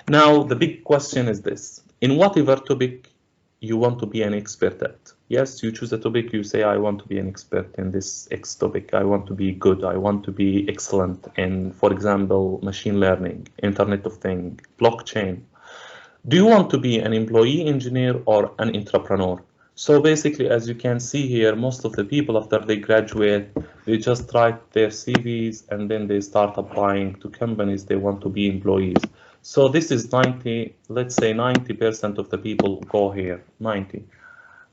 Now, the big question is this: in whatever topic you want to be an expert at. Yes, you choose a topic, you say, I want to be an expert in this X topic. I want to be good. I want to be excellent in, for example, machine learning, Internet of Things, blockchain. Do you want to be an employee engineer or an entrepreneur? So basically, as you can see here, most of the people after they graduate, they just write their CVs and then they start applying to companies they want to be employees. So this is 90, let's say 90% of the people go here, 90,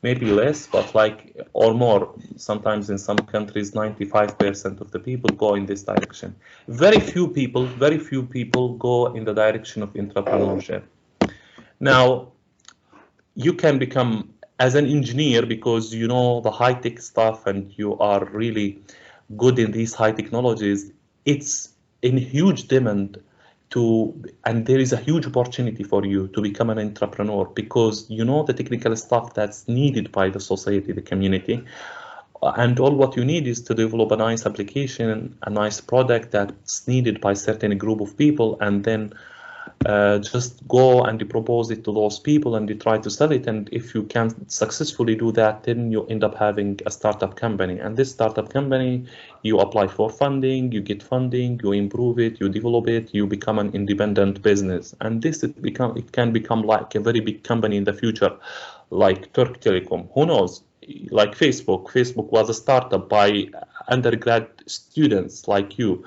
maybe less, but like, or more, sometimes in some countries, 95% of the people go in this direction. Very few people go in the direction of entrepreneurship. Now, you can become as an engineer because you know the high-tech stuff and you are really good in these high technologies. It's in huge demand and there is a huge opportunity for you to become an entrepreneur because you know the technical stuff that's needed by the society, the community, and all what you need is to develop a nice application, a nice product that's needed by a certain group of people, and then just go and propose it to those people and you try to sell it. And if you can successfully do that, then you end up having a startup company. And this startup company, you apply for funding, you get funding, you improve it, you develop it, you become an independent business. And this it can become like a very big company in the future, like Turk Telecom. Who knows? Like Facebook. Facebook was a startup by undergrad students like you.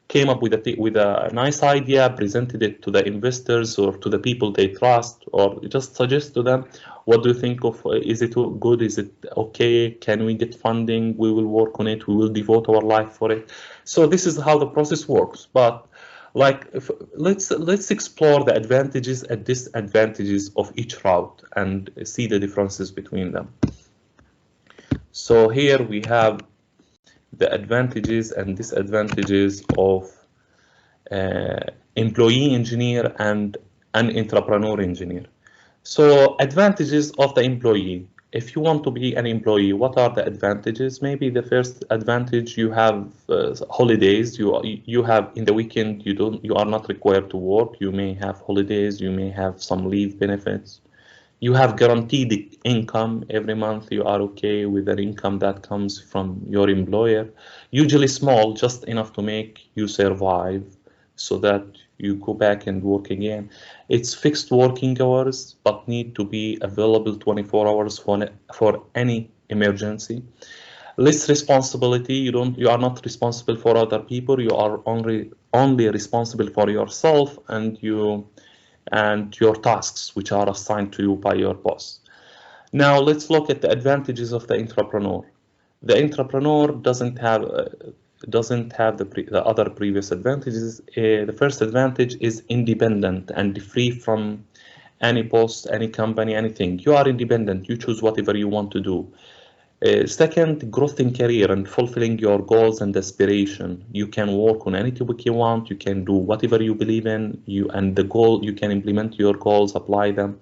Came up with a nice idea, presented it to the investors or to the people they trust, or just suggest to them, what do you think of, is it good, is it okay, can we get funding, we will work on it, we will devote our life for it. So this is how the process works. But like, let's explore the advantages and disadvantages of each route and see the differences between them. So here we have the advantages and disadvantages of employee engineer and an entrepreneur engineer. So advantages of the employee. If you want to be an employee, what are the advantages? Maybe the first advantage, you have holidays. You have in the weekend, you are not required to work. You may have holidays, you may have some leave benefits. You have guaranteed income every month. You are okay with the income that comes from your employer, usually small, just enough to make you survive so that you go back and work again. It's fixed working hours, but need to be available 24 hours for any emergency. Less responsibility. You are not responsible for other people. You are only responsible for yourself and your tasks, which are assigned to you by your boss. Now let's look at the advantages of the entrepreneur. The entrepreneur doesn't have the other previous advantages. The first advantage is independent and free from any boss, any company, anything. You are independent. You choose whatever you want to do. Second, growth in career and fulfilling your goals and aspiration. You can work on any topic you want. You can do whatever you believe in. You can implement your goals, apply them.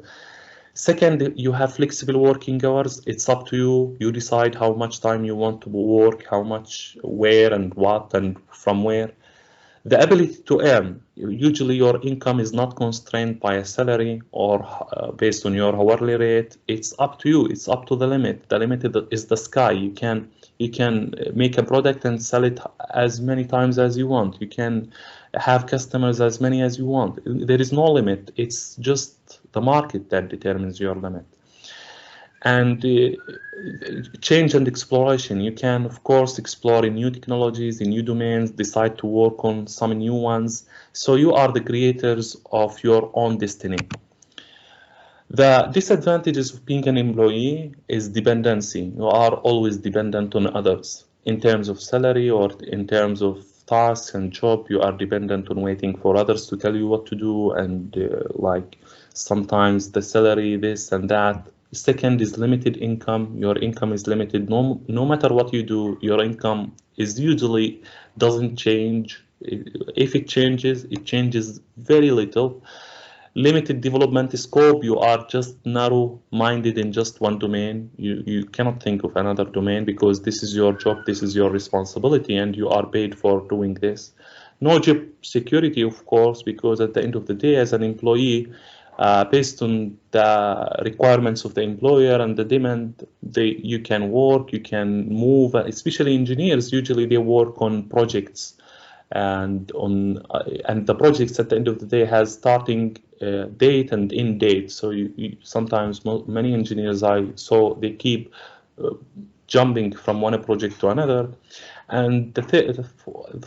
Second, you have flexible working hours. It's up to you. You decide how much time you want to work, how much, where and what and from where. The ability to earn. Usually your income is not constrained by a salary or based on your hourly rate. It's up to you. It's up to the limit. The limit is the sky. You can make a product and sell it as many times as you want. You can have customers as many as you want. There is no limit. It's just the market that determines your limit. And change and exploration. You can, of course, explore in new technologies, in new domains, decide to work on some new ones. So you are the creators of your own destiny. The disadvantages of being an employee is dependency. You are always dependent on others in terms of salary or in terms of tasks and job. You are dependent on waiting for others to tell you what to do, and like sometimes the salary, this and that. Second is limited income. Your income is limited. No matter what you do, your income is usually doesn't change. If it changes very little. Limited development scope. You are just narrow-minded in just one domain. You cannot think of another domain because this is your job, this is your responsibility, and you are paid for doing this. No job security, of course, because at the end of the day, as an employee, based on the requirements of the employer and the demand, you can work, you can move. Especially engineers, usually they work on projects, and the projects at the end of the day has starting date and end date. So sometimes many engineers I saw, they keep jumping from one project to another. And the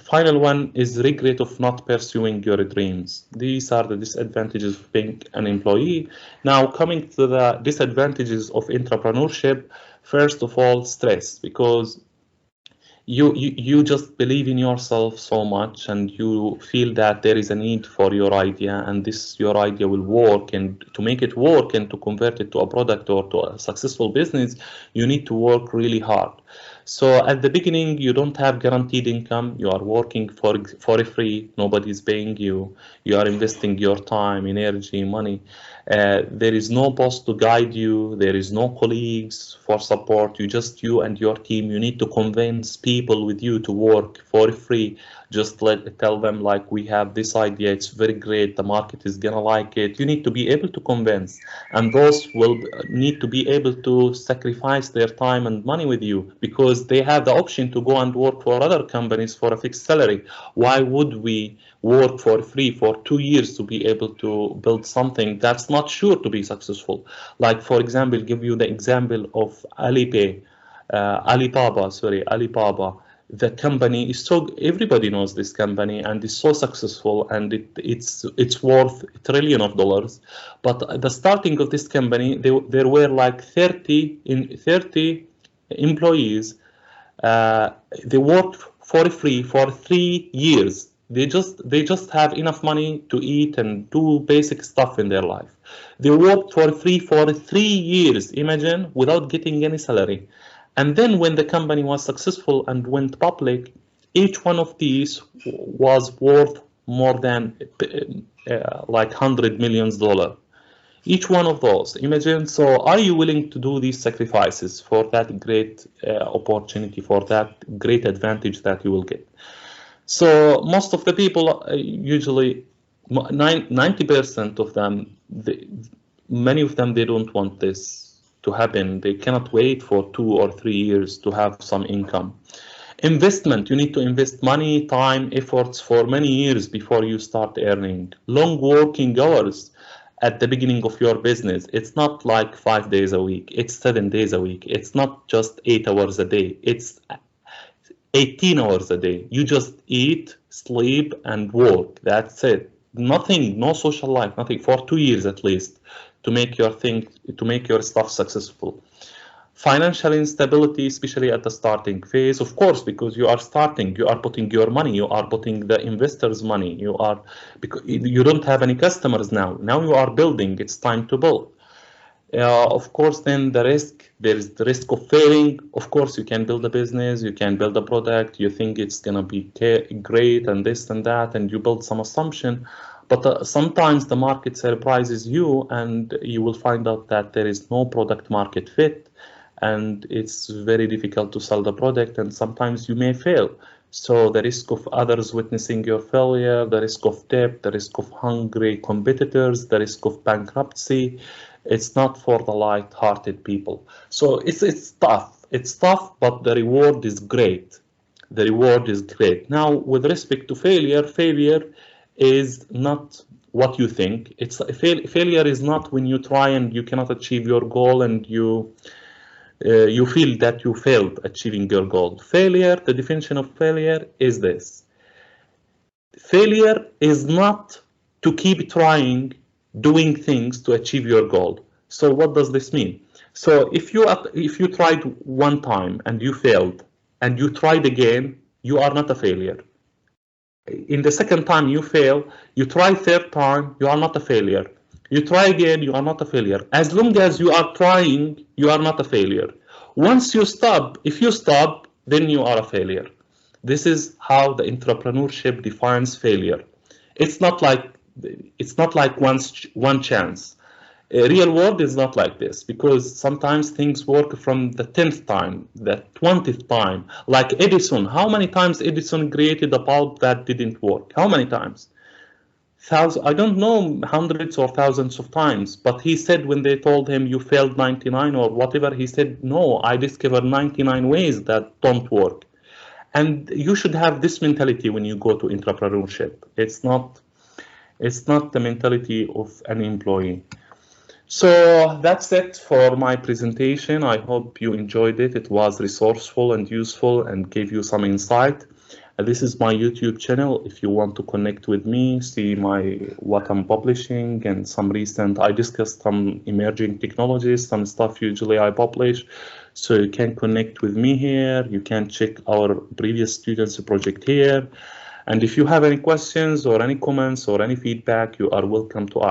final one is regret of not pursuing your dreams. These are the disadvantages of being an employee. Now, coming to the disadvantages of entrepreneurship, first of all, stress, because you just believe in yourself so much, and you feel that there is a need for your idea, and your idea will work, and to make it work and to convert it to a product or to a successful business, you need to work really hard. So at the beginning, you don't have guaranteed income. You are working for free. Nobody's paying you. You are investing your time, energy, money. There is no boss to guide you. There is no colleagues for support. You and your team. You need to convince people with you to work for free. Just tell them, like, we have this idea. It's very great. The market is gonna like it. You need to be able to convince, and those will need to be able to sacrifice their time and money with you, because they have the option to go and work for other companies for a fixed salary. Why would we work for free for 2 years to be able to build something that's not sure to be successful? Like, for example, give you the example of Alibaba. The company is everybody knows this company, and it's so successful, and it's worth $1 trillion. But at the starting of this company, there were like 30 employees. They worked for free for 3 years. They just have enough money to eat and do basic stuff in their life. They worked for free for 3 years, imagine, without getting any salary. And then when the company was successful and went public, each one of these was worth more than like $100 million. Each one of those, imagine. So are you willing to do these sacrifices for that great opportunity, for that great advantage that you will get? So most of the people, usually 90% of them, many of them, they don't want this to happen. They cannot wait for 2 or 3 years to have some income. Investment, you need to invest money, time, efforts for many years before you start earning. Long working hours at the beginning of your business. It's not like 5 days a week, it's 7 days a week. It's not just 8 hours a day, it's 18 hours a day. You just eat, sleep, and work. That's it. Nothing, no social life, nothing, for 2 years at least, to make your stuff successful. Financial instability, especially at the starting phase, of course, because you are starting, you are putting your money, you are putting the investors' money, because you don't have any customers now. Now you are building, it's time to build. Of course, then there is the risk of failing. Of course, you can build a business, you can build a product, you think it's gonna be great and this and that, and you build some assumption. But sometimes the market surprises you, and you will find out that there is no product market fit, and it's very difficult to sell the product, and sometimes you may fail. So the risk of others witnessing your failure, the risk of debt, the risk of hungry competitors, the risk of bankruptcy, it's not for the light-hearted people. So it's tough. It's tough, but the reward is great. The reward is great. Now, with respect to failure is not what you think. Failure is not when you try and you cannot achieve your goal, and you feel that you failed achieving your goal. Failure, the definition of failure is this. Failure is not to keep trying, doing things to achieve your goal. So what does this mean? So if you tried one time and you failed, and you tried again, you are not a failure. In the second time you fail, you try third time, you are not a failure. You try again, you are not a failure. As long as you are trying, you are not a failure. Once you stop, if you stop, then you are a failure. This is how the entrepreneurship defines failure. It's not like one chance. Real world is not like this, because sometimes things work from the 10th time, the 20th time. Like Edison, how many times Edison created a bulb that didn't work? How many times? Thousands, I don't know, hundreds or thousands of times. But he said, when they told him you failed 99 or whatever, he said, no, I discovered 99 ways that don't work. And you should have this mentality when you go to entrepreneurship. It's not the mentality of an employee. So that's it for my presentation. I hope you enjoyed it. It was resourceful and useful and gave you some insight. This is my YouTube channel. If you want to connect with me, see what I'm publishing and some recent, I discussed some emerging technologies, some stuff usually I publish. So you can connect with me here. You can check our previous students project here. And if you have any questions or any comments or any feedback, you are welcome to